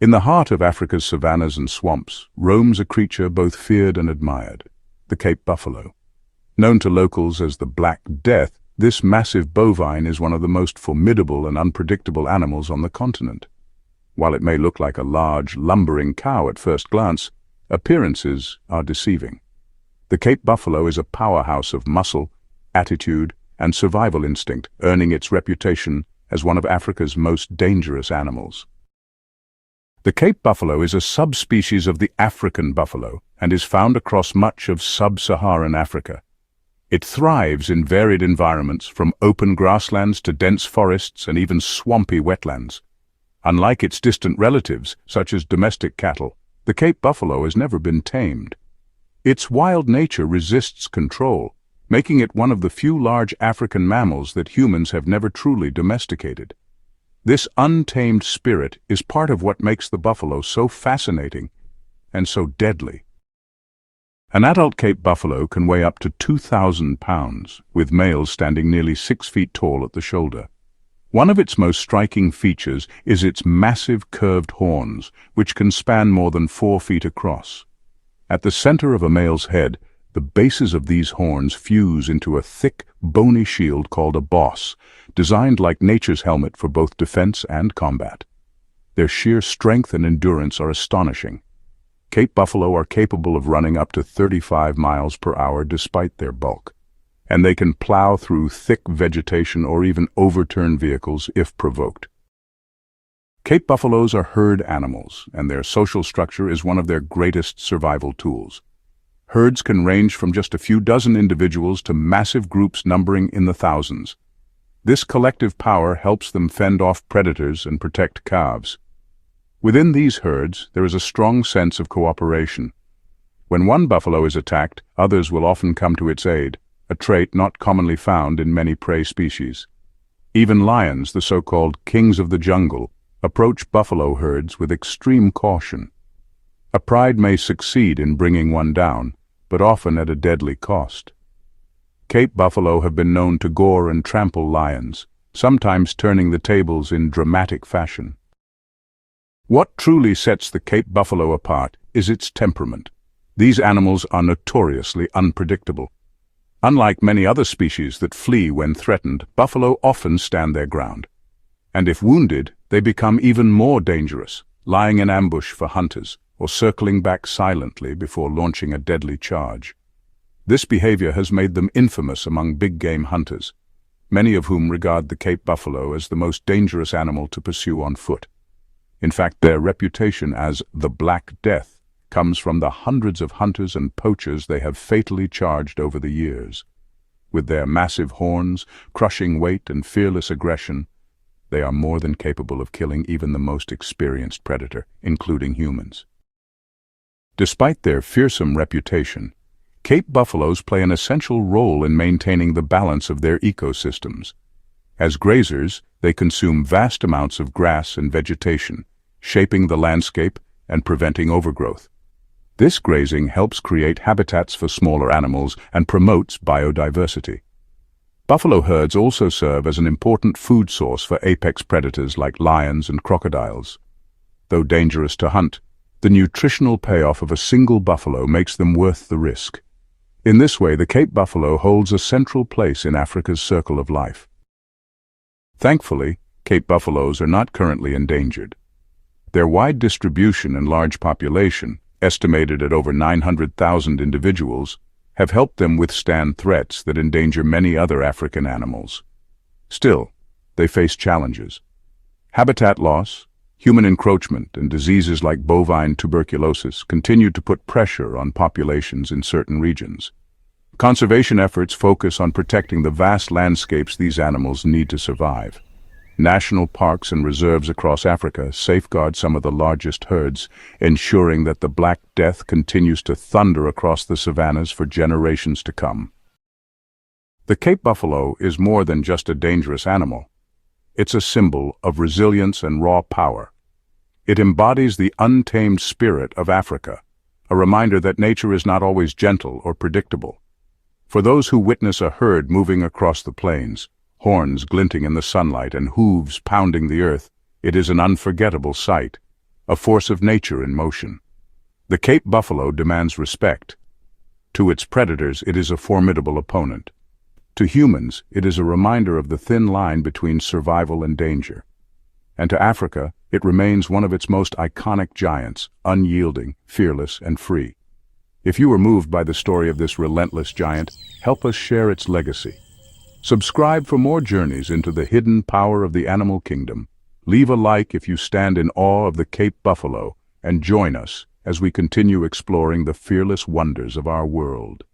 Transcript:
In the heart of Africa's savannas and swamps roams a creature both feared and admired, the Cape buffalo. Known to locals as the Black Death, this massive bovine is one of the most formidable and unpredictable animals on the continent. While it may look like a large, lumbering cow at first glance, appearances are deceiving. The Cape buffalo is a powerhouse of muscle, attitude, and survival instinct, earning its reputation as one of Africa's most dangerous animals. The Cape buffalo is a subspecies of the African buffalo and is found across much of sub-Saharan Africa. It thrives in varied environments, from open grasslands to dense forests and even swampy wetlands. Unlike its distant relatives, such as domestic cattle, the Cape buffalo has never been tamed. Its wild nature resists control, making it one of the few large African mammals that humans have never truly domesticated. This untamed spirit is part of what makes the buffalo so fascinating and so deadly. An adult Cape buffalo can weigh up to 2,000 pounds, with males standing nearly 6 feet tall at the shoulder. One of its most striking features is its massive curved horns, which can span more than 4 feet across. At the center of a male's head, the bases of these horns fuse into a thick, bony shield called a boss, designed like nature's helmet for both defense and combat. Their sheer strength and endurance are astonishing. Cape buffalo are capable of running up to 35 miles per hour despite their bulk, and they can plow through thick vegetation or even overturn vehicles if provoked. Cape buffaloes are herd animals, and their social structure is one of their greatest survival tools. Herds can range from just a few dozen individuals to massive groups numbering in the thousands. This collective power helps them fend off predators and protect calves. Within these herds, there is a strong sense of cooperation. When one buffalo is attacked, others will often come to its aid, a trait not commonly found in many prey species. Even lions, the so-called kings of the jungle, approach buffalo herds with extreme caution. A pride may succeed in bringing one down, but often at a deadly cost. Cape buffalo have been known to gore and trample lions, sometimes turning the tables in dramatic fashion. What truly sets the Cape buffalo apart is its temperament. These animals are notoriously unpredictable. Unlike many other species that flee when threatened, buffalo often stand their ground. And if wounded, they become even more dangerous, lying in ambush for hunters, or circling back silently before launching a deadly charge. This behavior has made them infamous among big-game hunters, many of whom regard the Cape buffalo as the most dangerous animal to pursue on foot. In fact, their reputation as the Black Death comes from the hundreds of hunters and poachers they have fatally charged over the years. With their massive horns, crushing weight, and fearless aggression, they are more than capable of killing even the most experienced predator, including humans. Despite their fearsome reputation, Cape buffaloes play an essential role in maintaining the balance of their ecosystems. As grazers, they consume vast amounts of grass and vegetation, shaping the landscape and preventing overgrowth. This grazing helps create habitats for smaller animals and promotes biodiversity. Buffalo herds also serve as an important food source for apex predators like lions and crocodiles. Though dangerous to hunt, the nutritional payoff of a single buffalo makes them worth the risk. In this way, the Cape buffalo holds a central place in Africa's circle of life. Thankfully, Cape buffaloes are not currently endangered. Their wide distribution and large population, estimated at over 900,000 individuals, have helped them withstand threats that endanger many other African animals. Still, they face challenges. Habitat loss, human encroachment, and diseases like bovine tuberculosis continue to put pressure on populations in certain regions. Conservation efforts focus on protecting the vast landscapes these animals need to survive. National parks and reserves across Africa safeguard some of the largest herds, ensuring that the Black Death continues to thunder across the savannas for generations to come. The Cape buffalo is more than just a dangerous animal. It's a symbol of resilience and raw power. It embodies the untamed spirit of Africa, a reminder that nature is not always gentle or predictable. For those who witness a herd moving across the plains, horns glinting in the sunlight and hooves pounding the earth, it is an unforgettable sight, a force of nature in motion. The Cape buffalo demands respect. To its predators, it is a formidable opponent. To humans, it is a reminder of the thin line between survival and danger. And to Africa, it remains one of its most iconic giants, unyielding, fearless, and free. If you were moved by the story of this relentless giant, help us share its legacy. Subscribe for more journeys into the hidden power of the animal kingdom. Leave a like if you stand in awe of the Cape buffalo, and join us as we continue exploring the fearless wonders of our world.